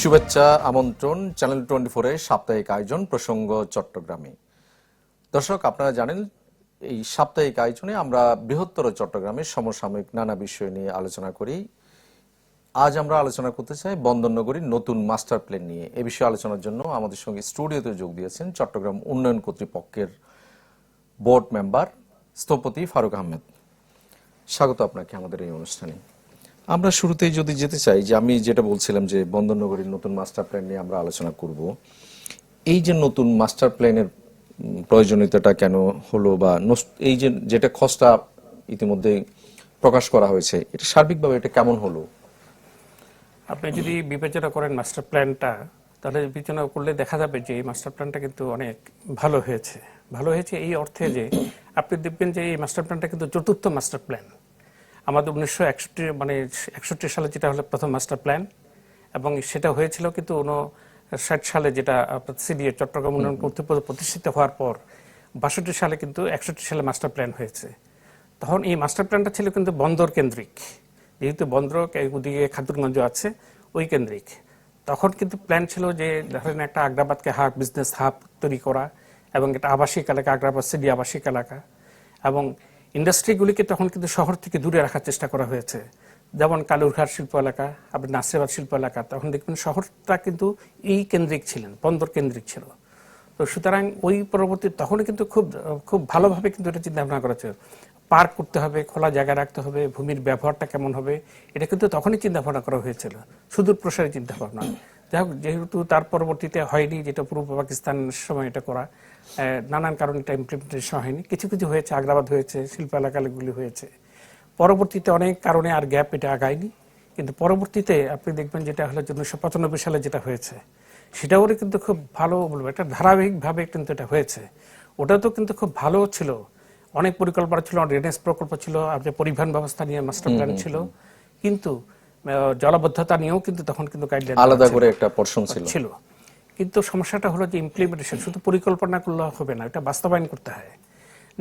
শুভেচ্ছা আমন্ত্রণ চ্যানেল 24 এর সাপ্তাহিক আয়োজন প্রসঙ্গ চট্টগ্রামে। দর্শক, আপনারা জানেন এই সাপ্তাহিক আয়োজনে আমরা বৃহত্তর চট্টগ্রামের সমসাময়িক নানা বিষয় নিয়ে আলোচনা করি। আজ আমরা আলোচনা করতে চাই বন্দরনগরীর নতুন মাস্টার প্ল্যান নিয়ে। এ বিষয়ে আলোচনার জন্য আমাদের সঙ্গে স্টুডিওতে যোগ দিয়েছেন চট্টগ্রাম উন্নয়ন কর্তৃপক্ষের বোর্ড মেম্বার স্থপতি ফারুক আহমেদ। স্বাগত আপনাকে আমাদের এই অনুষ্ঠানে। আমরা শুরুতেই যদি যেতে চাই, যে আমি যেটা বলছিলাম যে বন্দরনগরীর নতুন মাস্টার প্ল্যান নিয়ে আমরা আলোচনা করব। এই যে নতুন মাস্টার প্ল্যানের প্রয়োজনীয়তাটা কেন হলো, বা এই যে যেটা খসড়া ইতিমধ্যে প্রকাশ করা হয়েছে, এটা সার্বিকভাবে এটা কেমন হলো? আপনি যদি বিবেচনা করেন মাস্টার প্ল্যানটা, তাহলে বিবেচনা করলে দেখা যাবে যে এই মাস্টার প্ল্যানটা কিন্তু অনেক ভালো হয়েছে। ভালো হয়েছে এই অর্থে যে আপনি দেখবেন যে এই মাস্টার প্ল্যানটা কিন্তু চতুর্থ মাস্টার প্ল্যান। আমাদের 1961 সালে যেটা হলো প্রথম মাস্টার প্ল্যান, এবং সেটা হয়েছিল কিন্তু 1960 সালে, যেটা সিডিএ চট্টগ্রাম উন্নয়ন কর্তৃপক্ষ প্রতিষ্ঠিত হওয়ার পর 62 সালে কিন্তু 61 সালে মাস্টার প্ল্যান হয়েছে। তখন এই মাস্টার প্ল্যানটা ছিল কিন্তু বন্দর কেন্দ্রিক, যেহেতু বন্দর ওদিকে খাতুনগঞ্জ আছে ওই কেন্দ্রিক। তখন কিন্তু প্ল্যান ছিল যে ধরেন একটা আগ্রাবাদকে বিজনেস হাব তৈরি করা, এবং একটা আবাসিক এলাকা, আগ্রাবাদ সিডি আবাসিক এলাকা, এবং ইন্ডাস্ট্রিগুলিকে তখন কিন্তু শহর থেকে দূরে রাখার চেষ্টা করা হয়েছে। যেমন কালুরঘাট শিল্প এলাকা, আবার নাসিরাবাদ শিল্প এলাকা, তখন দেখবেন শহরটা কিন্তু এই কেন্দ্রিক ছিলেন, বন্দর কেন্দ্রিক ছিল। তো সুতরাং ওই পরবর্তী তখন কিন্তু খুব ভালোভাবে কিন্তু এটা চিন্তা ভাবনা করা ছিল। পার্ক করতে হবে, খোলা জায়গা রাখতে হবে, ভূমির ব্যবহারটা কেমন হবে, এটা কিন্তু তখনই চিন্তা ভাবনা করা হয়েছিল, সুদূর প্রসারী চিন্তা ভাবনা। যাই হোক, যেহেতু তার পরবর্তীতে হয়নি, যেটা পূর্ব পাকিস্তানের সময় এটা করা, নানান কারণে এটা ইমপ্লিমেন্টেশন হয়নি। কিছু কিছু হয়েছে, আগ্রাবাদ হয়েছে, শিল্প এলাকাগুলি হয়েছে। পরবর্তীতে অনেক কারণে আর গ্যাপ এটা আগায়নি। কিন্তু পরবর্তীতে আপনি দেখবেন যেটা হলো 1995 সালে যেটা হয়েছে, সেটাও কিন্তু খুব ভালো বলবো, একটা ধারাবাহিকভাবে কিন্তু এটা হয়েছে। ওটা তো কিন্তু খুব ভালো ছিল, অনেক পরিকল্পনা ছিল, ড্রেনেজ প্রকল্প ছিল, আপনার পরিবহন ব্যবস্থা নিয়ে মাস্টার প্ল্যান ছিল, কিন্তু জলাবদ্ধতা নিয়েও কিন্তু তখন কিন্তু গাইডলাইন আলাদা করে একটা পোরশন ছিল। কিন্তু সমস্যাটা হলো যে ইমপ্লিমেন্টেশন, শুধু পরিকল্পনা করলে হবে না, এটা বাস্তবায়ন করতে হয়।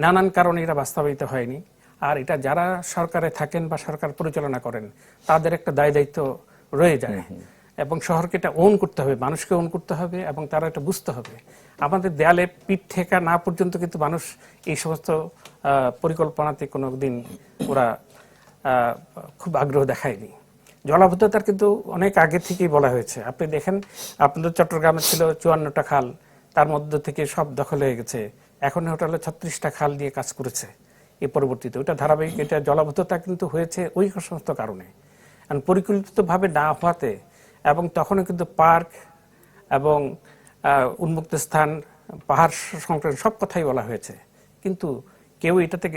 নানান কারণে এটা বাস্তবায়িত হয়নি। আর এটা যারা সরকারে থাকেন বা সরকার পরিচালনা করেন, তাদের একটা দায় দায়িত্ব রয়ে যায়, এবং শহরকে এটা ওন করতে হবে, মানুষকে ওন করতে হবে, এবং তারা এটা বুঝতে হবে। আমাদের দেয়ালে পিঠ ঠেকা না পর্যন্ত কিন্তু মানুষ এই সমস্ত পরিকল্পনাতে কোনো দিন ওরা খুব আগ্রহ দেখায়নি। জলাবদ্ধতার কিন্তু অনেক আগে থেকেই বলা হয়েছে। আপনি দেখেন, আপনাদের চট্টগ্রামে ছিল 54টা খাল, তার মধ্যে থেকে সব দখল হয়ে গেছে। এখন ওটা হলো 36টা খাল নিয়ে কাজ করেছে এই পরবর্তীতে। ওটা ধারাবাহিক, এটা জলাবদ্ধতা কিন্তু হয়েছে ওই সমস্ত কারণে, পরিকল্পিতভাবে না হওয়াতে। এবং তখনও কিন্তু পার্ক এবং উন্মুক্ত স্থান, পাহাড় সংক্রান্ত সব কথাই বলা হয়েছে, কিন্তু কেউ এটাতে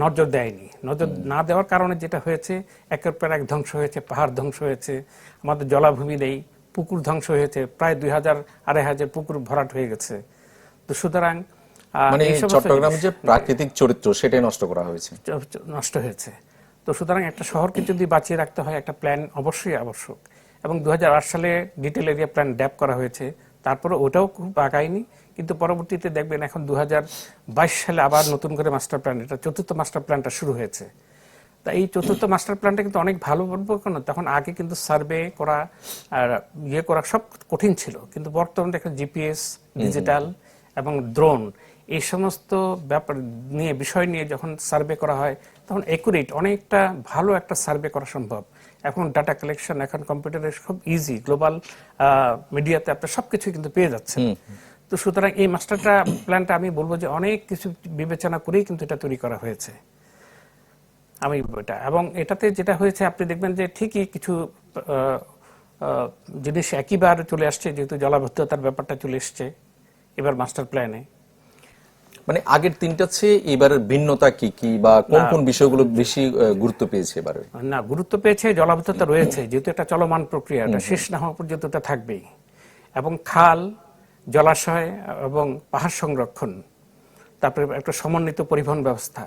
নজর দেয়নি। নজর না দেওয়ার কারণে যেটা হয়েছে, একের পর এক ধ্বংস হয়েছে, পাহাড় ধ্বংস হয়েছে, আমাদের জলাভূমি নেই, পুকুর ধ্বংস হয়েছে, প্রায় 2000-2500 পুকুর ভরাট হয়ে গেছে। তো সুতরাং চট্টগ্রামের যে প্রাকৃতিক চরিত্র, সেটাই নষ্ট করা হয়েছে, নষ্ট হয়েছে। তো সুতরাং একটা শহরকে যদি বাঁচিয়ে রাখতে হয়, একটা প্ল্যান অবশ্যই আবশ্যক। এবং 2008 সালে ডিটেল এরিয়া প্ল্যান ড্যাপ করা হয়েছে, তারপরে ওটাও খুব আগায়নি। কিন্তু পরবর্তীতে দেখবেন এখন 2022 সালে আবার নতুন করে মাস্টার প্ল্যান, এটা চতুর্থ মাস্টার প্ল্যানটা শুরু হয়েছে। তা এই চতুর্থ মাস্টার প্ল্যানটা কিন্তু অনেক ভালো বলবো কেন, তখন আগে কিন্তু সার্ভে করা আর করা সব কঠিন ছিল, কিন্তু বর্তমানে দেখেন জিপিএস, ডিজিটাল এবং ড্রোন, এই সমস্ত ব্যাপার নিয়ে, বিষয় নিয়ে যখন সার্ভে করা হয়, তখন একুরেট, অনেকটা ভালো একটা সার্ভে করা সম্ভব। এখন ডাটা কালেকশন, এখন কম্পিউটারে খুব ইজি, গ্লোবাল মিডিয়াতে আপনার সবকিছু কিন্তু পেয়ে যাচ্ছে। তো সুতরাং এই মাস্টার প্ল্যানটা আমি বলবো যে অনেক কিছু বিবেচনা করেই কিন্তু এটা তৈরি করা হয়েছে। আমি এটা, এবং এটাতে যেটা হয়েছে আপনি দেখবেন যে ঠিকই কিছু জিনিস একইবার চলে আসছে, যেহেতু জলাবদ্ধতার ব্যাপারটা চলে এসছে এবার মাস্টার প্ল্যানে। মানে আগের তিনটা চেয়ে এবারের ভিন্নতা কি কি, বা কোন কোন বিষয়গুলো বেশি গুরুত্ব পেয়েছে এবারে? না, গুরুত্ব পেয়েছে, জলাবদ্ধতা রয়েছে, যেহেতু একটা চলমান প্রক্রিয়া, এটা শেষ না হওয়া পর্যন্ত এটা থাকবেই। এবং খাল, জলাশয় এবং পাহাড় সংরক্ষণ, তারপরে একটা সমন্বিত পরিবহন ব্যবস্থা,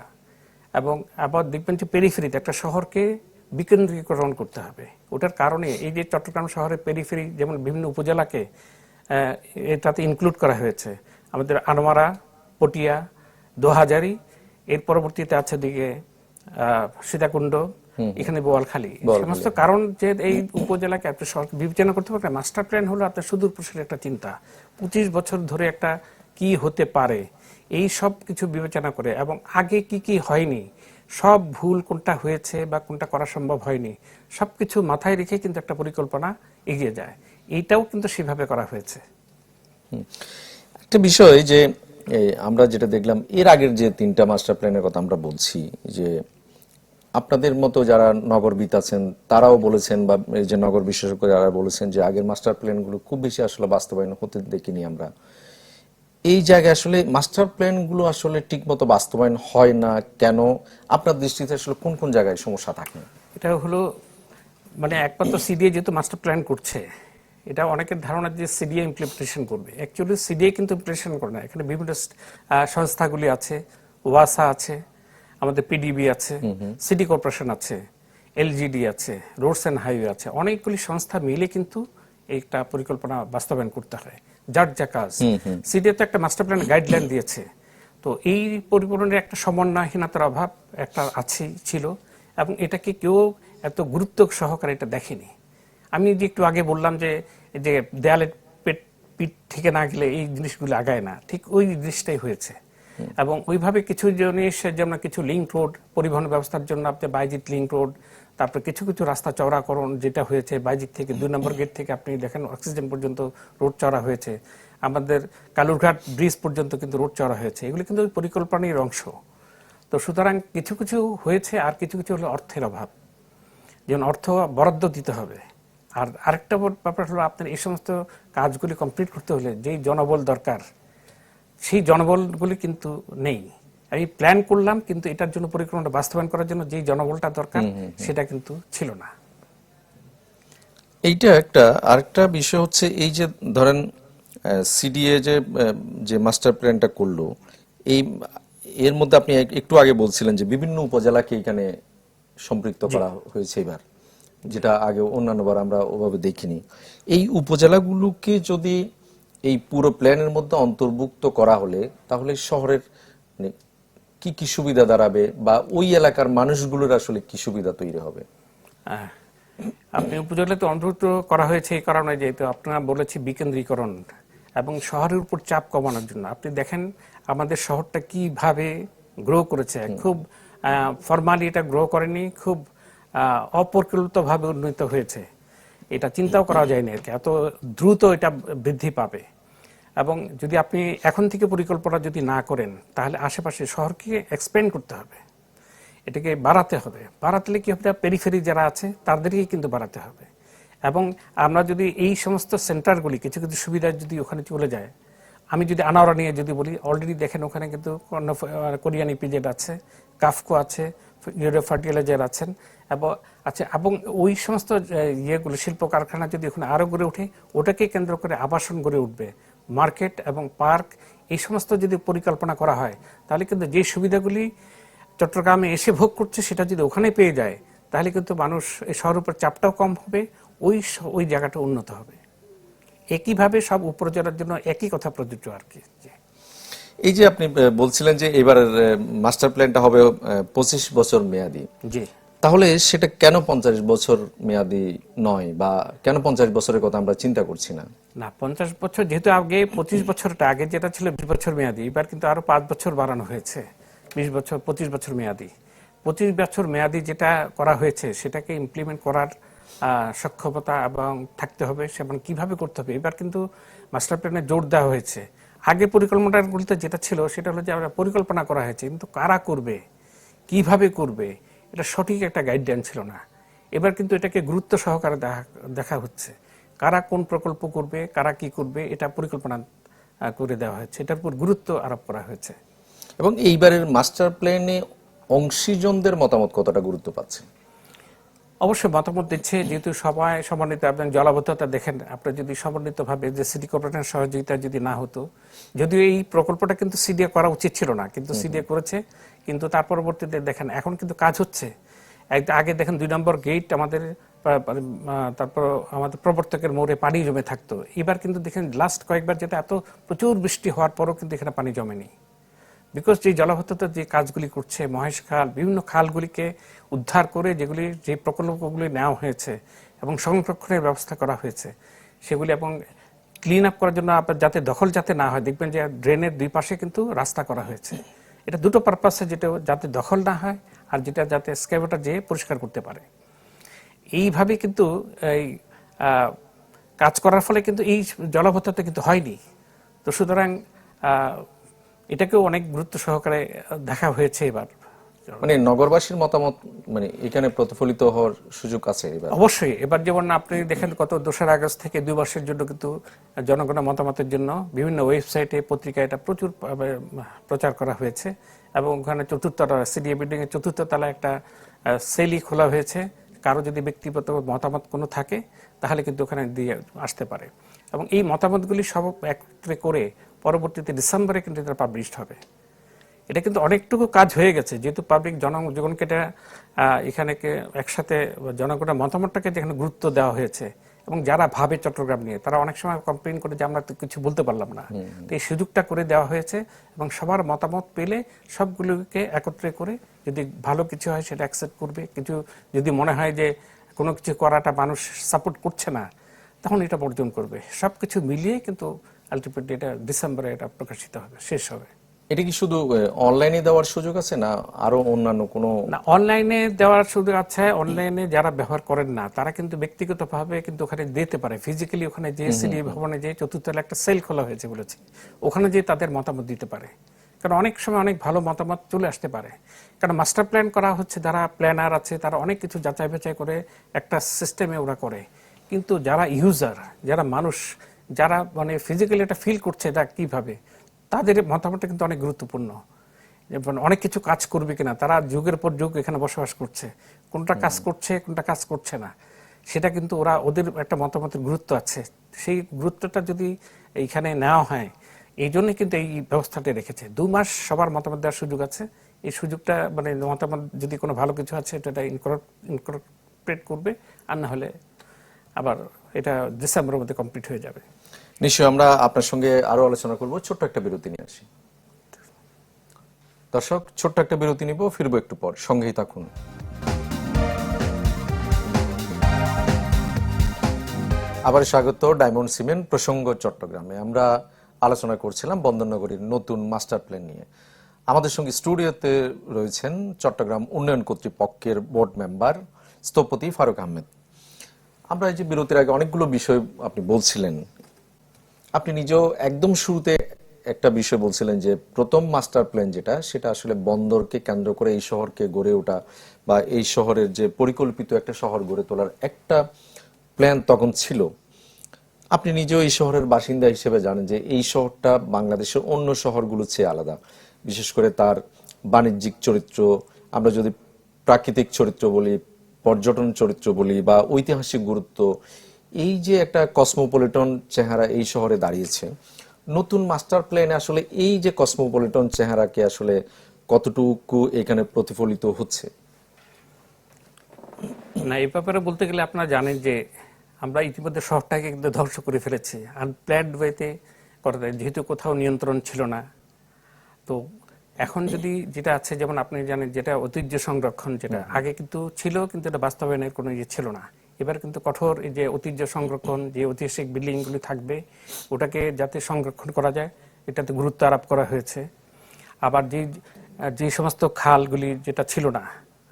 এবং আবার দেখবেন যে পেরিফেরিতে একটা শহরকে বিকেন্দ্রীকরণ করতে হবে। ওটার কারণে এই যে চট্টগ্রাম শহরের পেরিফেরি, যেমন বিভিন্ন উপজেলাকে এটাতে ইনক্লুড করা হয়েছে, আমাদের আনোয়ারা, পটিয়া, দোহাজারি, এর পরবর্তীতে আছে দিকে সীতাকুণ্ড, এখানে বোয়ালখালী, সমস্ত কারণ যে এই উপজেলাকে আপনি বিবেচনা করতে পারেন। মাস্টার প্ল্যান হলো আপনার সুদূর প্রসারী একটা চিন্তা, 25 বছর ধরে একটা কি হতে পারে এই সব কিছু বিবেচনা করে, এবং আগে কি কি হয়নি, সব ভুল কোনটা হয়েছে বা কোনটা করা সম্ভব হয়নি, সবকিছু মাথায় রেখে কিন্তু একটা পরিকল্পনা এগিয়ে যায়। এইটাও কিন্তু সেভাবে করা হয়েছে। একটা বিষয় যে আমরা যেটা দেখলাম এর আগের যে 3টা মাস্টার প্ল্যানের কথা আমরা বলছি, যে আপনাদের মতো যারা নগরবিদ আছেন তারাও বলেছেন, বা এই যে নগর বিশেষজ্ঞ যারা বলেছেন যে আগের মাস্টার প্ল্যানগুলো খুব বেশি আসলে বাস্তবায়ন হতে দেখিনি আমরা। এই জায়গায় আসলে মাস্টার প্ল্যানগুলো আসলে ঠিকমতো বাস্তবায়ন হয় না কেন? আপনার দৃষ্টিতে আসলে কোন কোন জায়গায় সমস্যা থাকে? এটা হলো মানে একবার তো সিডিএ যেহেতু মাস্টার প্ল্যান করছে, এটা অনেকের ধারণা যে সিডিএ ইমপ্লিমেন্টেশন করবে। অ্যাকচুয়ালি সিডিএ কিন্তু ইমপ্লিমেন্টেশন করে না। এখানে বিভিন্ন সংস্থাগুলি আছে, ওয়াসা আছে, আমাদের পিডিবি আছে, সিটি কর্পোরেশন আছে, এলজিডি আছে, রোডস অ্যান্ড হাইওয়ে আছে, অনেকগুলি সংস্থা মিলে কিন্তু একটা পরিকল্পনা বাস্তবায়ন করতে হয়, যার যা কাজ। সিডিএ তো একটা মাস্টার প্ল্যান গাইডলাইন দিয়েছে, তো এই পরিপূরণের একটা সমন্বয়হীনতার অভাব একটা ছিল, এবং এটাকে কেউ এত গুরুত্ব সহকারে এটা দেখেনি। আমি যে একটু আগে বললাম যে যে দেয়ালে পিঠ থেকে না গেলে এই জিনিসগুলো আগায় না, ঠিক ওই জিনিসটাই হয়েছে। এবং ওইভাবে কিছু জিনিস, যেমন কিছু লিঙ্ক রোড, পরিবহন ব্যবস্থার জন্য আপনি বাইজিৎ লিঙ্ক রোড, তারপর কিছু কিছু রাস্তা চওড়াকরণ যেটা হয়েছে, বাইজিৎ থেকে 2 নম্বর গেট থেকে আপনি দেখেন অক্সিজেন পর্যন্ত রোড চওড়া হয়েছে, আমাদের কালুরঘাট ব্রিজ পর্যন্ত কিন্তু রোড চওড়া হয়েছে, এগুলো কিন্তু ওই পরিকল্পনার অংশ। তো সুতরাং কিছু কিছু হয়েছে, আর কিছু কিছু হলো অর্থের অভাব, যেমন অর্থ বরাদ্দ দিতে হবে। আর আরেকটা ব্যাপার হলো আপনার এই সমস্ত কাজগুলি কমপ্লিট করতে হলে যেই জনবল দরকার, সেই জনবলগুলি কিন্তু নেই। এই প্ল্যান করলাম, কিন্তু এটার জন্য পরিকল্পনাটা বাস্তবায়ন করার জন্য যেই জনবলটা দরকার সেটা কিন্তু ছিল না। এইটা একটা। আরেকটা বিষয় হচ্ছে এই যে ধরেন সিডিএ যে মাস্টার প্ল্যানটা করলো, এই এর মধ্যে আপনি একটু আগে বলছিলেন যে বিভিন্ন উপজেলাকে এখানে সম্পৃক্ত করা হয়েছে এবার, যেটা আগে অন্যান্যবার আমরা ওভাবে দেখিনি। এই উপজেলাগুলোকে যদি এই পুরো প্ল্যানের মধ্যে অন্তর্ভুক্ত করা হলে তাহলে শহরের মানে কি কি সুবিধা দাঁড়াবে, বা ওই এলাকার মানুষগুলোর আসলে কি সুবিধা তৈরি হবে? আপনি উপজেলাতে অন্তর্ভুক্ত করা হয়েছে এই কারণে, যেহেতু আপনারা বলেছি বিকেন্দ্রীকরণ এবং শহরের উপর চাপ কমানোর জন্য। আপনি দেখেন আমাদের শহরটা কিভাবে গ্রো করেছে, খুব ফরমালি এটা গ্রো করেনি, খুব অপরিকল্পিতভাবে উন্নীত হয়েছে। এটা চিন্তাও করা যায়নি আর কি, এত দ্রুত এটা বৃদ্ধি পাবে। এবং যদি আপনি এখন থেকে পরিকল্পনা যদি না করেন, তাহলে আশেপাশে শহরকে এক্সপ্যান্ড করতে হবে, এটাকে বাড়াতে হবে। বাড়াতে কি হবে, পেরিফেরি যারা আছে তাদেরকেই কিন্তু বাড়াতে হবে। এবং আমরা যদি এই সমস্ত সেন্টারগুলি কিছু কিছু সুবিধা যদি ওখানে চলে যায়, আমি যদি আনাওরা নিয়ে যদি বলি, অলরেডি দেখেন ওখানে কিন্তু কোরিয়ান ইপিজেড আছে, কাফকো আছে, ইউরো ফার্টিলাইজার আছেন, এবং ওই সমস্ত ইয়েগুলো শিল্প কারখানা যদি ওখানে আরো গড়ে ওঠে, ওটাকে কেন্দ্র করে আবাসন গড়ে উঠবে, মার্কেট এবং পার্ক, এই সমস্ত যদি পরিকল্পনা করা হয়, তাহলে কিন্তু যে সুবিধাগুলি চট্টগ্রামে এসে ভোগ করছে সেটা যদি ওখানে পেয়ে যায়, তাহলে কিন্তু মানুষ এই শহরের উপর চাপটাও কম হবে, ওই জায়গাটা উন্নত হবে। একইভাবে সব উপজেলার জন্য একই কথা প্রযোজ্য আর কি। এই যে আপনি বলছিলেন যে এবারের মাস্টার প্ল্যানটা হবে 25 বছর মেয়াদি, জি, তাহলে সেটা কেন 50 বছর মেয়াদি নয়, বা কেন 50 বছরের কথা আমরা চিন্তা করছি না? না, 50 বছর যেহেতু আগে 25 বছরটা আগে যেটা ছিল 20 বছর মেয়াদি, এবার কিন্তু আরো 5 বছর বাড়ানো হয়েছে, 20 বছর 25 বছর মেয়াদি। 25 বছর মেয়াদি যেটা করা হয়েছে সেটাকে ইমপ্লিমেন্ট করার সক্ষমতা এবং থাকতে হবে, সেমন কিভাবে করতে হবে। এবার কিন্তু মাস্টার প্ল্যানে জোর দেওয়া হয়েছে। আগে পরিকল্পনাগুলিতে যেটা ছিল সেটা হলো যে আমরা পরিকল্পনা করা হয়েছে, কিন্তু কারা করবে, কিভাবে করবে, এটা সঠিক একটা গাইডলাইন ছিল না। এবার কিন্তু এটাকে গুরুত্ব সহকারে দেখা হচ্ছে, কারা কোন প্রকল্প করবে, কারা কি করবে, এটা পরিকল্পনা করে দেওয়া হয়েছে, এটার উপর গুরুত্ব আরোপ করা হয়েছে। এবং এইবারের মাস্টার প্ল্যানে অংশীজনদের মতামত কতটা গুরুত্ব পাচ্ছে? অবশ্যই মতামত দিচ্ছে, যেহেতু সবাই সমন্বিত। আপনি জলাবদ্ধতা দেখেন, আপনার যদি সমন্বিতভাবে যে সিটি কর্পোরেশনের সহযোগিতা যদি না হতো, যদিও এই প্রকল্পটা কিন্তু সিডিএ করা উচিত ছিল না, কিন্তু সিডিএ করেছে, কিন্তু তার পরবর্তীতে দেখেন এখন কিন্তু কাজ হচ্ছে। আগে দেখেন 2 নম্বর গেট আমাদের, তারপর আমাদের প্রবর্তকের মোড়ে পানি জমে থাকতো, এবার কিন্তু দেখেন লাস্ট কয়েকবার যেটা এত প্রচুর বৃষ্টি হওয়ার পরও কিন্তু এখানে পানি জমেনি। বিকজ যে জলাবদ্ধতা যে কাজগুলি করছে, মহেশ খাল, বিভিন্ন খালগুলিকে উদ্ধার করে যেগুলি যে প্রকল্পগুলি নেওয়া হয়েছে এবং সংরক্ষণের ব্যবস্থা করা হয়েছে সেগুলি, এবং ক্লিন আপ করার জন্য আপনার যাতে দখল যাতে না হয়, দেখবেন যে ড্রেনের দুই পাশে কিন্তু রাস্তা করা হয়েছে। এটা দুটো পারপাসে, যেটা যাতে দখল না হয় আর যেটা যাতে স্ক্যাভেটার যেয়ে পরিষ্কার করতে পারে। এইভাবে কিন্তু এই কাজ করার ফলে কিন্তু এই জলাবদ্ধতা কিন্তু হয়নি। তো সুতরাং এটাকেও অনেক গুরুত্ব সহকারে দেখা হয়েছে এবার। মানে নগরবাসীর মতামত মানে এখানে প্রতিফলিত হওয়ার সুযোগ আছে এবার। অবশ্যই এবার যেমন আপনি দেখেন গত 2রা আগস্ট থেকে 2 বছরের জন্য কিন্তু জনগণের মতামতের জন্য বিভিন্ন ওয়েবসাইটে, পত্রিকায় এটা প্রচুর প্রচার করা হয়েছে, এবং ওখানে চতুর্থ সিডিএ বিল্ডিং এর চতুর্থ তলায় একটা সেলই খোলা হয়েছে। কারো যদি ব্যক্তিগত মতামত কোনো থাকে তাহলে কিন্তু ওখানে দিয়ে আসতে পারে, এবং এই মতামতগুলি সব একত্রে করে পরবর্তীতে ডিসেম্বরে কিন্তু এটা পাবলিশড হবে। এটা কিন্তু অনেকটুকু কাজ হয়ে গেছে, যেহেতু পাবলিক জনগণকে এটা এখানে একসাথে জনগণের মতামতটাকে যেখানে গুরুত্ব দেওয়া হয়েছে, এবং যারা ভাবে চট্টগ্রাম নিয়ে তারা অনেক সময় কমপ্লেন করে যে আমরা তো কিছু বলতে পারলাম না, তো এই সুযোগটা করে দেওয়া হয়েছে, এবং সবার মতামত পেলে সবগুলোকে একত্রে করে যদি ভালো কিছু হয় সেটা অ্যাকসেপ্ট করবে, কিছু যদি মনে হয় যে কোনো কিছু করাটা মানুষ সাপোর্ট করছে না তখন এটা বর্জন করবে। সবকিছু মিলিয়ে কিন্তু আলটিমেটলি এটা ডিসেম্বরে এটা প্রকাশিত হবে, শেষ হবে। এটা কি শুধু অনলাইনে দেওয়ার সুযোগ আছে না আরো অন্যান্য কোনো? না, অনলাইনে দেওয়ার সুযোগ আছে। অনলাইনে যারা ব্যবহার করেন না তারা কিন্তু ব্যক্তিগতভাবে কিন্তু ওখানে দিতে পারে, ফিজিক্যালি ওখানে যে সিডি ভবনে যে চতুর্থতলা একটা সেল খোলা হয়েছে বলেছে, ওখানে যে তাদের মতামত দিতে পারে। কারণ অনেক সময় অনেক ভালো মতামত চলে আসতে পারে, কারণ মাস্টার প্ল্যান করা হচ্ছে, যারা প্ল্যানার আছে তারা অনেক কিছু যাচাই বাছাই করে একটা সিস্টেমে ওরা করে, কিন্তু যারা ইউজার, যারা মানুষ, যারা মানে ফিজিক্যালি এটা ফিল করছে এটা কিভাবে, তাদের মতামতটা কিন্তু অনেক গুরুত্বপূর্ণ। অনেক কিছু কাজ করবে কিনা, তারা যুগের পর যুগ এখানে বসবাস করছে, কোনটা কাজ করছে কোনটা কাজ করছে না সেটা কিন্তু ওদের একটা মতামতের গুরুত্ব আছে। সেই গুরুত্বটা যদি এইখানে নেওয়া হয়, এই জন্য কিন্তু এই ব্যবস্থাটা রেখেছে। 2 মাস সবার মতামত দেওয়ার সুযোগ আছে। এই সুযোগটা মানে মতামত যদি কোনো ভালো কিছু আছে এটা ইনকর্পোরেট করবে, আর না হলে আবার এটা ডিসেম্বরের মধ্যে কমপ্লিট হয়ে যাবে। নিশ্চয়ই আমরা আপনার সঙ্গে আরো আলোচনা করব, ছোট্ট একটা বিরতি নিয়ে আসি। দর্শক, ছোট্ট একটা বিরতি নিব, ফিরবো একটু পর, সঙ্গেই থাকুন। আবার স্বাগত ডায়মন্ড সিমেন্ট প্রসঙ্গ চট্টগ্রামে। আমরা আলোচনা করছিলাম বন্দরনগরীর নতুন মাস্টার প্ল্যান নিয়ে। আমাদের সঙ্গে স্টুডিওতে রয়েছেন চট্টগ্রাম উন্নয়ন কর্তৃপক্ষের বোর্ড মেম্বার স্থপতি ফারুক আহমেদ। আমরা এই যে বিরতির আগে অনেকগুলো বিষয় আপনি বলছিলেন, আপনি নিজেও একদম শুরুতে একটা বিষয় বলছিলেন যে প্রথম মাস্টার প্ল্যান যেটা, সেটা আসলে বন্দরকে কেন্দ্র করে এই শহরকে গড়ে ওঠা বা এই শহরের যে পরিকল্পিত একটা শহর গড়ে তোলার একটা প্ল্যান তখন ছিল। আপনি নিজেও এই শহরের বাসিন্দা হিসেবে জানেন যে এই শহরটা বাংলাদেশের অন্য শহরগুলো চেয়ে আলাদা, বিশেষ করে তার বাণিজ্যিক চরিত্র, আমরা যদি প্রাকৃতিক চরিত্র বলি, পর্যটন চরিত্র বলি, বা ঐতিহাসিক গুরুত্ব, এই যে একটা কসমোপলিটন চেহারা এই শহরে দাঁড়িয়েছে। নতুন মাস্টার প্ল্যানে আসলে এই যে কসমোপলিটন চেহারাকে আসলে কতটুকু এখানে প্রতিফলিত হচ্ছে? না, এই ব্যাপারে বলতে গেলে আপনারা জানেন যে আমরা ইতিমধ্যে শহরটাকে কিন্তু ধ্বংস করে ফেলেছি আনপ্ল্যান্ড ওয়েতে করতে, যেহেতু কোথাও নিয়ন্ত্রণ ছিল না। তো এখন যদি যেটা আছে, যেমন আপনি জানেন যেটা ঐতিহ্য সংরক্ষণ, যেটা আগে কিন্তু ছিল কিন্তু এটা বাস্তবায়নের কোনো ইয়ে ছিল না। এবার কিন্তু কঠোর এই যে ঐতিহ্য সংরক্ষণ, যে ঐতিহাসিক বিল্ডিংগুলি থাকবে ওটাকে যাতে সংরক্ষণ করা যায় এটাতে গুরুত্ব আরোপ করা হয়েছে। আবার যে সমস্ত খালগুলি যেটা ছিল না,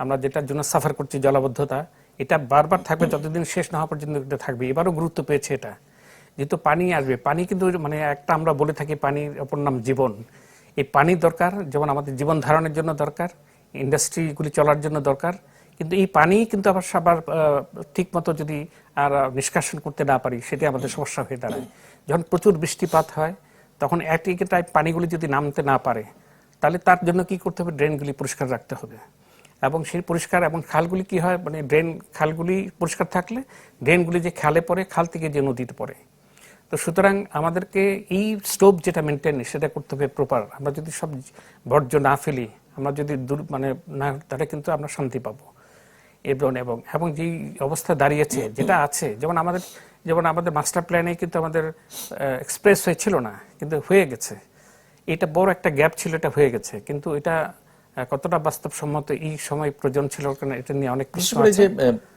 আমরা যেটার জন্য সাফার করছি জলাবদ্ধতা, এটা বারবার থাকবে, যতদিন শেষ না হওয়া পর্যন্ত এটা থাকবে। এবারও গুরুত্ব পেয়েছে এটা, যেহেতু পানি আসবে। পানি কিন্তু মানে একটা আমরা বলে থাকি পানির অপর নাম জীবন। এই পানি দরকার, যেমন আমাদের জীবন ধারণের জন্য দরকার, ইন্ডাস্ট্রিগুলি চলার জন্য দরকার, কিন্তু এই পানি কিন্তু আবার সবার ঠিক মতো যদি আর নিষ্কাশন করতে না পারি সেটা আমাদের সমস্যা হয়ে দাঁড়ায়। যখন প্রচুর বৃষ্টিপাত হয় তখন একই টাইপ পানিগুলি যদি নামতে না পারে তাহলে তার জন্য কি করতে হবে, ড্রেনগুলি পরিষ্কার রাখতে হবে। এবং সেই পরিষ্কার এবং খালগুলি কি হয়, মানে খালগুলি পরিষ্কার থাকলে ড্রেনগুলি যে খালে পড়ে, খাল থেকে যে নদীতে পড়ে। তো সুতরাং আমাদেরকে এই স্টোভ যেটা মেনটেন সেটা করতে হবে প্রপার। আমরা যদি সব বর্জ্য না ফেলি, আমরা যদি মানে না, তাহলে কিন্তু আমরা শান্তি পাবো। এবং যেই অবস্থা দাঁড়িয়েছে যেটা আছে, যেমন আমাদের মাস্টার প্ল্যানে কিন্তু আমাদের এক্সপ্রেস ওয়ে ছিল না, কিন্তু হয়ে গেছে। এটা বড় একটা গ্যাপ ছিল, এটা হয়ে গেছে, কিন্তু এটা কতটা বাস্তবসম্মত এই সময় প্রয়োজন ছিল, কারণ এটা নিয়ে অনেক বিশেষ প্রশ্ন করে আছে। যে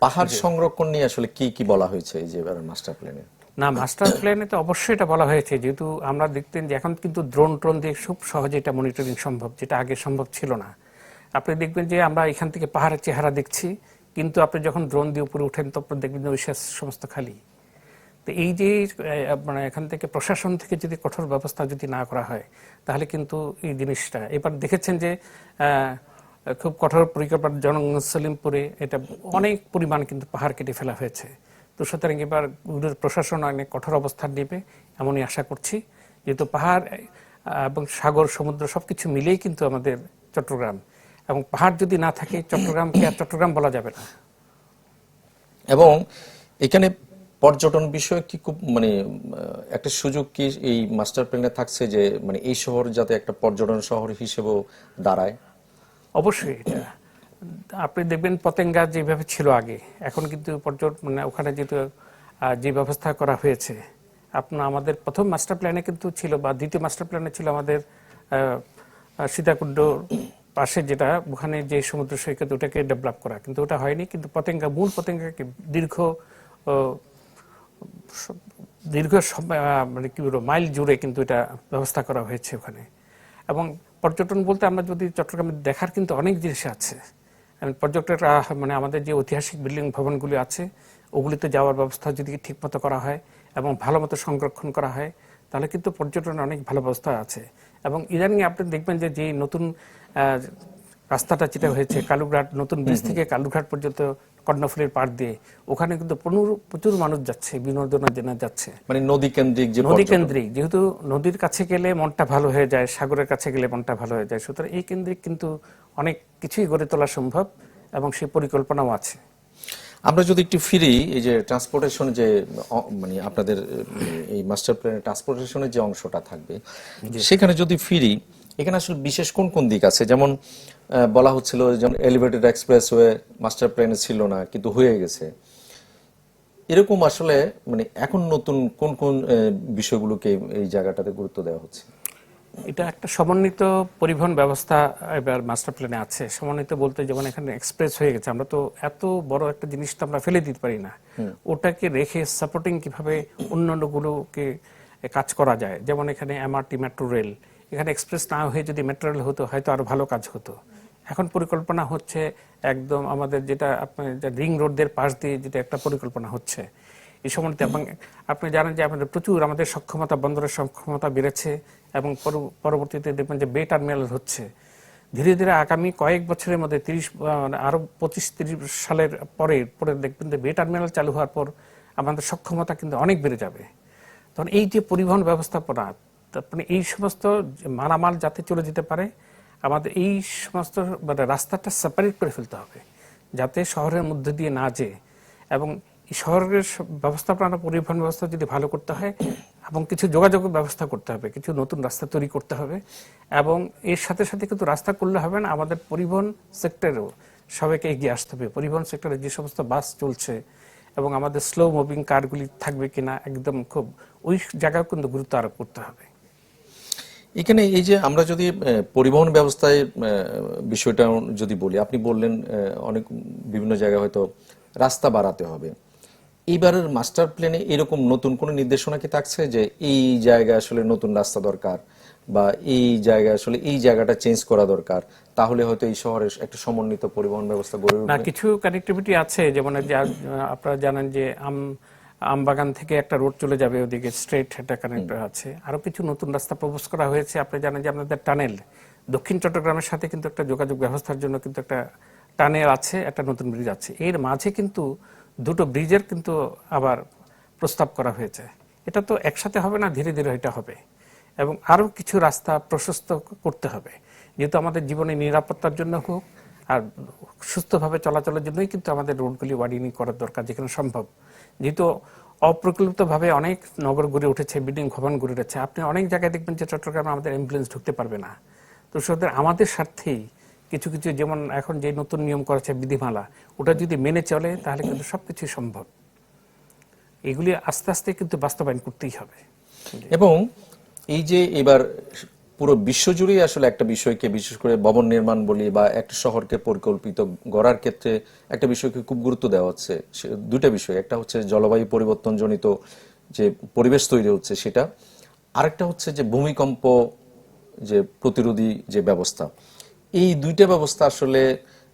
পাহাড় সংরক্ষণ নিয়ে আসলে কি কি বলা হয়েছে এই যে এবারের মাস্টার প্ল্যানে? না, মাস্টার প্ল্যানে তো অবশ্যই এটা বলা হয়েছে, যেহেতু আমরা দেখতেন যে এখন কিন্তু ড্রোন দিয়ে খুব সহজে এটা মনিটরিং সম্ভব, যেটা আগে সম্ভব ছিল না। আপনি দেখবেন যে আমরা এখান থেকে পাহাড়ের চেহারা দেখছি, কিন্তু আপনি যখন ড্রোন দিয়ে উপরে উঠেন তখন দেখবেন যে ওই সমস্ত খালি। তো এই যে মানে এখান থেকে প্রশাসন থেকে যদি কঠোর ব্যবস্থা যদি না করা হয়, তাহলে কিন্তু এই জিনিসটা এবার দেখেছেন যে খুব কঠোর পরিকল্পনা সলিমপুরে এটা অনেক পরিমাণ কিন্তু পাহাড় কেটে ফেলা হয়েছে। তো সুতরাং এবার প্রশাসন অনেক কঠোর অবস্থান নেবে এমনই আশা করছি, যেহেতু পাহাড় এবং সাগর সমুদ্র সবকিছু মিলেই কিন্তু আমাদের চট্টগ্রাম, এবং পাহাড় যদি না থাকে চট্টগ্রামকে আর চট্টগ্রাম বলা যাবে না। এবং এখানে পর্যটন বিষয়ে কি খুব মানে একটা সুযোগ কি এই মাস্টার প্ল্যানে থাকছে যে মানে এই শহর যাতে একটা পর্যটন শহর হিসেবেও দাঁড়ায়? অবশ্যই এটা আপনি দেখবেন পতেঙ্গা যেভাবে ছিল আগে, এখন কিন্তু মানে ওখানে যেহেতু যে ব্যবস্থা করা হয়েছে, আপনার আমাদের প্রথম মাস্টার প্ল্যানে কিন্তু ছিল, বা দ্বিতীয় মাস্টার প্ল্যানে ছিল আমাদের সীতাকুণ্ড পাশে যেটা, ওখানে যে সমুদ্র সৈকত ওটাকে ডেভেলপ করা, কিন্তু ওটা হয়নি। কিন্তু মূল পতেঙ্গাকে দীর্ঘ মানে কি বলবো মাইল জুড়ে কিন্তু এটা ব্যবস্থা করা হয়েছে ওখানে। এবং পর্যটন বলতে আমরা যদি চট্টগ্রামে দেখার কিন্তু অনেক জিনিস আছে, পর্যটকরা মানে আমাদের যে ঐতিহাসিক বিল্ডিং ভবনগুলি আছে ওগুলিতে যাওয়ার ব্যবস্থা যদি ঠিকমতো করা হয় এবং ভালো মতো সংরক্ষণ করা হয়, তাহলে কিন্তু পর্যটনের অনেক ভালো ব্যবস্থা আছে। এবং ইদানিং আপনি দেখবেন যে যে নতুন রাস্তাটা যেটা হয়েছে কালুঘাট, নতুন ব্রিজ থেকে কালুঘাট পর্যন্ত কর্ণফুলীর পাড় দিয়ে, ওখানে কিন্তু প্রচুর মানুষ যাচ্ছে, বিনোদনের জন্য যাচ্ছে। মানে নদী কেন্দ্রিক যে নদী কেন্দ্রিক, যেহেতু নদীর কাছে গেলে মনটা ভালো হয়ে যায়, সাগরের কাছে গেলে মনটা ভালো হয়ে যায়, সুতরাং এই কেন্দ্রিক কিন্তু অনেক কিছুই গড়ে তোলা সম্ভব এবং সেই পরিকল্পনাও আছে। আমরা যদি একটু ফিরি এই যে ট্রান্সপোর্টেশন যে মানে আপনাদের এই মাস্টার প্ল্যানের ট্রান্সপোর্টেশনের যে অংশটা থাকবে, সেখানে যদি ফিরি, এখানে আসলে বিশেষ কোন কোন দিক আছে? যেমন বলা হচ্ছিল যেমন এলিভেটেড এক্সপ্রেসওয়ে মাস্টার প্ল্যানে ছিল না কিন্তু হয়ে গেছে, এরকম আসলে মানে এখন নতুন কোন কোন বিষয়গুলোকে এই জায়গাটাতে গুরুত্ব দেওয়া হচ্ছে? এটা একটা সমন্বিত পরিবহন ব্যবস্থা এবার মাস্টার প্ল্যানে আছে। সমন্বিত বলতে যেমন এখানে এক্সপ্রেস হয়ে গেছে, আমরা তো এত বড় একটা জিনিস তো আমরা ফেলে দিতে পারি না, ওটাকে রেখে সাপোর্টিং কিভাবে অন্যান্যগুলোকে কাজ করা যায়। যেমন এখানে এমআরটি, মেট্রো রেল, এখানে এক্সপ্রেস না হয়ে যদি মেট্রো রেল হতো হয়তো আরো ভালো কাজ হতো। এখন পরিকল্পনা হচ্ছে একদম আমাদের যেটা আপনার রিং রোডদের পাশ দিয়ে যেটা একটা পরিকল্পনা হচ্ছে এই সময়তে। এবং আপনি জানেন যে আমাদের প্রচুর আমাদের সক্ষমতা, বন্দরের সক্ষমতা বেড়েছে এবং পরবর্তীতে দেখবেন যে বে টার্মিনাল হচ্ছে। ধীরে ধীরে আগামী কয়েক বছরের মধ্যে আরো 25-30 সালের পরে দেখবেন যে বে টার্মিনাল চালু হওয়ার পর আমাদের সক্ষমতা কিন্তু অনেক বেড়ে যাবে। তখন এই যে পরিবহন ব্যবস্থাপনা, তারপরে এই সমস্ত মালামাল যাতে চলে যেতে পারে, আমাদের এই সমস্ত মানে রাস্তাটা সেপারেট করে ফেলতে হবে যাতে শহরের মধ্যে দিয়ে না যেয়ে। এবং এই শহরের ব্যবস্থাপনা, পরিবহন ব্যবস্থা যদি ভালো করতে হয় এবং কিছু যোগাযোগের ব্যবস্থা করতে হবে, কিছু নতুন রাস্তা তৈরি করতে হবে। এবং এর সাথে সাথে কিন্তু রাস্তা করলে হবে না, আমাদের পরিবহন সেক্টরেও সবাইকে এগিয়ে আসতে হবে। পরিবহন সেক্টরে যে সমস্ত বাস চলছে এবং আমাদের স্লো মুভিং কারগুলি থাকবে কিনা, একদম খুব ওই জায়গায় কিন্তু গুরুত্ব আরোপ করতে হবে। এখানে এই যে আমরা যদি পরিবহন ব্যবস্থায় বিষয়টা যদি বলি, আপনি বললেন অনেক বিভিন্ন জায়গায় হয়তো রাস্তা বাড়াতে হবে। এইবারের মাস্টার প্ল্যানে এরকম নতুন কোনো নির্দেশনা কি থাকছে যে এই জায়গায় আসলে নতুন রাস্তা দরকার, বা এই জায়গায় আসলে এই জায়গাটা চেঞ্জ করা দরকার, তাহলে হয়তো এই শহরের একটা সমন্বিত পরিবহন ব্যবস্থা গড়ে না, উঠবে? কিছু কানেক্টিভিটি আছে, যেমন আপনারা জানেন যে আমবাগান থেকে একটা রোড চলে যাবে ওদিকে স্ট্রেট, একটা কানেক্টর আছে। আরো কিছু নতুন রাস্তা প্রপোজ করা হয়েছে। আপনি জানেন যে আপনাদের টানেল দক্ষিণ চট্টগ্রামের সাথে কিন্তু একটা যোগাযোগ ব্যবস্থার জন্য কিন্তু একটা টানেল আছে, একটা নতুন ব্রিজ আছে। এর মাঝে কিন্তু দুটো ব্রিজের কিন্তু আবার প্রস্তাব করা হয়েছে। এটা তো একসাথে হবে না, ধীরে ধীরে এটা হবে। এবং আরো কিছু রাস্তা প্রশস্ত করতে হবে, যেহেতু আমাদের জীবনে নিরাপত্তার জন্য হোক আর সুস্থভাবে চলাচলের জন্যই কিন্তু আমাদের রোডগুলি ওয়াইডেনিং করার দরকার যেখানে সম্ভব। যেহেতু অপ্রকল্পিতভাবে অনেক নগর গড়ে উঠেছে, বিল্ডিং ভবন গড়ে উঠেছে, আপনি অনেক জায়গায় দেখবেন যে চট্টগ্রামে আমাদের অ্যাম্বুলেন্স ঢুকতে পারবে না। তো সুতরাং আমাদের স্বার্থেই কিছু কিছু, যেমন এখন যে নতুন নিয়ম করেছে বিধিমালা, ওটা যদি মেনে চলে তাহলে কিন্তু সবকিছু সম্ভব। এগুলি আস্তে আস্তে কিন্তু বাস্তবায়ন করতেই হবে। এবং এই যে এবার পুরো বিশ্বজুড়েই আসলে একটা বিষয়কে, বিশেষ করে ভবন নির্মাণ বলি বা একটা শহরকে পরিকল্পিত গড়ার ক্ষেত্রে একটা বিষয়কে খুব গুরুত্ব দেওয়া হচ্ছে। দুইটা বিষয়, একটা হচ্ছে জলবায়ু পরিবর্তন জনিত যে পরিবেশ তৈরি হচ্ছে সেটা, আরেকটা হচ্ছে যে ভূমিকম্প যে প্রতিরোধী যে ব্যবস্থা। এই দুইটা ব্যবস্থা আসলে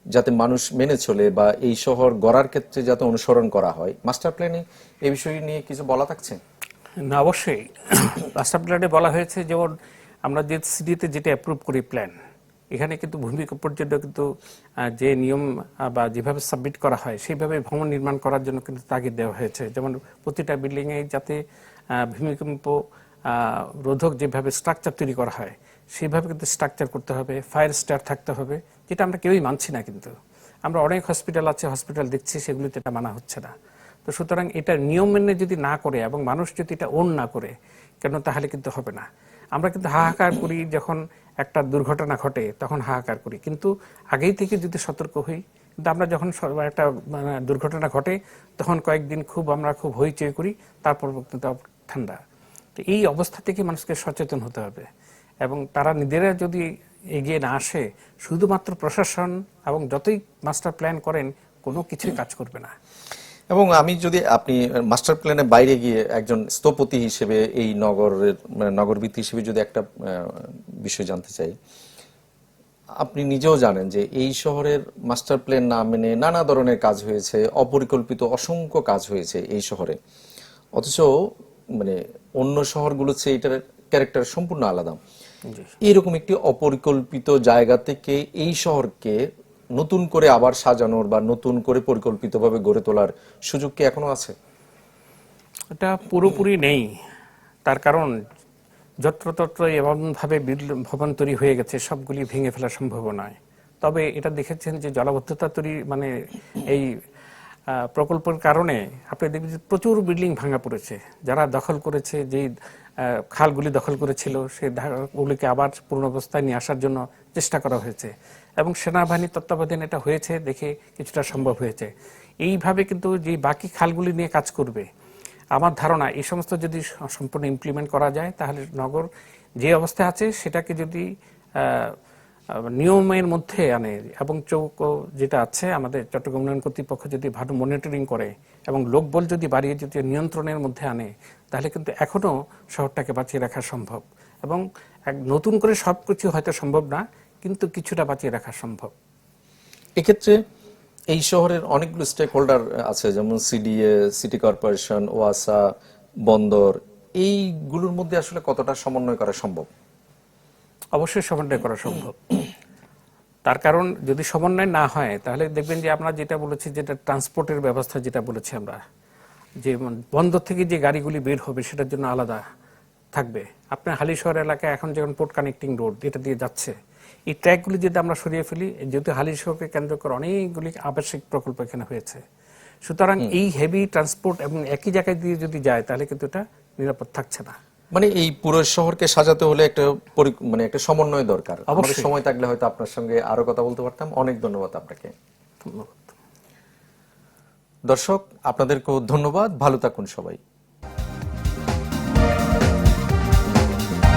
যাতে মানুষ মেনে চলে বা এই শহর গড়ার ক্ষেত্রে যাতে অনুসরণ করা হয়, মাস্টার প্ল্যানে এই বিষয় নিয়ে কিছু বলা থাকছে? না, অবশ্যই মাস্টার প্ল্যানে বলা হয়েছে, যেমন আমরা যে সিটিতে যেটা অ্যাপ্রুভ করি প্ল্যান, এখানে কিন্তু ভূমিকম্পের জন্য কিন্তু যে নিয়ম বা যেভাবে সাবমিট করা হয় সেইভাবে ভবন নির্মাণ করার জন্য কিন্তু তাগিদ দেওয়া হয়েছে। যেমন প্রতিটা বিল্ডিংয়ে যাতে ভূমিকম্প রোধক যেভাবে স্ট্রাকচার তৈরি করা হয় সেইভাবে কিন্তু স্ট্রাকচার করতে হবে, ফায়ার স্টার থাকতে হবে, যেটা আমরা কেউই মানছি না। কিন্তু আমরা অনেক হসপিটাল আছে, হসপিটাল দেখছি, সেগুলিতে এটা মানা হচ্ছে না। তো সুতরাং এটা নিয়ম মেনে যদি না করে এবং মানুষ যদি এটা ওন না করে, কেন তাহলে কিন্তু হবে না। আমরা কিন্তু হাহাকার করি যখন একটা দুর্ঘটনা ঘটে, তখন হাহাকার করি, কিন্তু আগেই থেকে যদি সতর্ক হই। কিন্তু আমরা যখন একটা দুর্ঘটনা ঘটে তখন কয়েকদিন আমরা খুব হইচই করি, তারপর কিন্তু ঠান্ডা। তো এই অবস্থা থেকে মানুষকে সচেতন হতে হবে এবং তারা নিজেরা যদি এগিয়ে না আসে, শুধুমাত্র প্রশাসন এবং যতই মাস্টার প্ল্যান করেন কোনো কিছুই কাজ করবে না। এবং আমি যদি আপনি মাস্টার প্ল্যানের বাইরে গিয়ে একজন স্থপতি হিসেবে এই নগরের নগরভিত্তি হিসেবে যদি একটা বিষয় জানতে চাই, আপনি নিজেও জানেন যে এই শহরের মাস্টার প্ল্যান না মেনে নানা ধরনের কাজ হয়েছে, অপরিকল্পিত অসংখ্য কাজ হয়েছে এই শহরে। অথচ অন্য শহরগুলোর চেয়ে এটার ক্যারেক্টার সম্পূর্ণ আলাদা। এইরকম একটি অপরিকল্পিত জায়গা থেকে এই শহরকে নতুন করে আবার সাজানোর বা নতুন করে পরিকল্পিতভাবে গড়ে তোলার সুযোগ কি এখনো আছে? এটা পুরোপুরি নেই। তার কারণ যত্রতত্র এমনভাবে ভবন তৈরি হয়ে গেছে, সবগুলি ভেঙে ফেলা সম্ভব নয়। তবে এটা দেখেছেন যে জলাবদ্ধতা তৈরি এই প্রকল্পের কারণে আপনি দেখবেন যে প্রচুর বিল্ডিং ভাঙা পড়েছে। যারা দখল করেছে, যেই খালগুলি দখল করেছিল, সেই গুলিকে আবার পূর্ণ অবস্থায় নিয়ে আসার জন্য চেষ্টা করা হয়েছে এবং সেনাবাহিনীর তত্ত্বাবধানে এটা হয়েছে দেখে কিছুটা সম্ভব হয়েছে। এইভাবে কিন্তু যে বাকি খালগুলি নিয়ে কাজ করবে, আমার ধারণা এই সমস্ত যদি সম্পূর্ণ ইমপ্লিমেন্ট করা যায়, তাহলে নগর যে অবস্থায় আছে সেটাকে যদি নিয়মের মধ্যে আনে এবং চৌকো যেটা আছে আমাদের চট্টগ্রাম উন্নয়ন কর্তৃপক্ষ যদি ভালো মনিটরিং করে এবং লোকবল যদি বাড়িয়ে যদি নিয়ন্ত্রণের মধ্যে আনে, তাহলে কিন্তু এখনো শহরটাকে বাঁচিয়ে রাখা সম্ভব। এবং নতুন করে সবকিছু হয়তো সম্ভব না, কিন্তু কিছুটা বাঁচিয়ে রাখা সম্ভব। এক্ষেত্রে এই শহরের অনেকগুলো স্টেক হোল্ডার আছে, যেমন সিডিএ, সিটি কর্পোরেশন, ওয়াসা, বন্দর। এইগুলোর মধ্যে আসলে কতটা সমন্বয় করা সম্ভব? অবশ্যই সমন্বয় করা সম্ভব। তার কারণ যদি সমন্বয় না হয়, তাহলে দেখবেন যে আমরা যেটা বলেছি, যেটা ট্রান্সপোর্টের ব্যবস্থা যেটা বলেছি আমরা, যে বন্দর থেকে যে গাড়িগুলি বের হবে সেটার জন্য আলাদা থাকবে। আপনার হালিশহর এলাকায় এখন যেমন পোর্ট কানেক্টিং রোড যেটা দিয়ে যাচ্ছে, এই ট্র্যাকগুলি যদি আমরা সরিয়ে ফেলি, যেহেতু হালিশহরকে কেন্দ্র করে অনেকগুলি আবাসিক প্রকল্প এখানে হয়েছে, সুতরাং এই হেভি ট্রান্সপোর্ট এবং একই জায়গায় দিয়ে যদি যায়, তাহলে কিন্তু এটা নিরাপদ থাকছে না। এই পুরো শহরকে সাজাতে হলে একটা একটা সমন্বয় দরকার। আমাদের অবশ্যই। সময় থাকলে হয়তো আপনার সঙ্গে আরো কথা বলতে পারতাম। অনেক ধন্যবাদ আপনাকে। ধন্যবাদ। দর্শক, আপনাদেরকেও ধন্যবাদ। ভালো থাকুন সবাই।